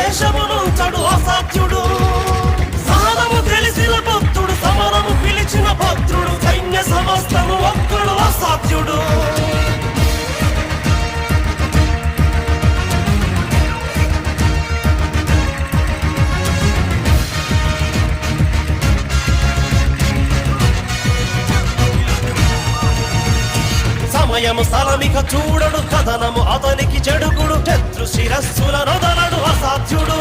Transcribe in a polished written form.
వేషమును చడు అసాధ్యుడు సహనము తెలిసిన భక్తుడు సమరము పిలిచిన భద్రుడు సైన్య సమస్తము ఒక్కడు అసాధ్యుడు సమయము స్థలమిక చూడడు కథనము అతనికి చెడుగుడు శత్రు శిరస్సుల నొదలడు అసాధ్యుడు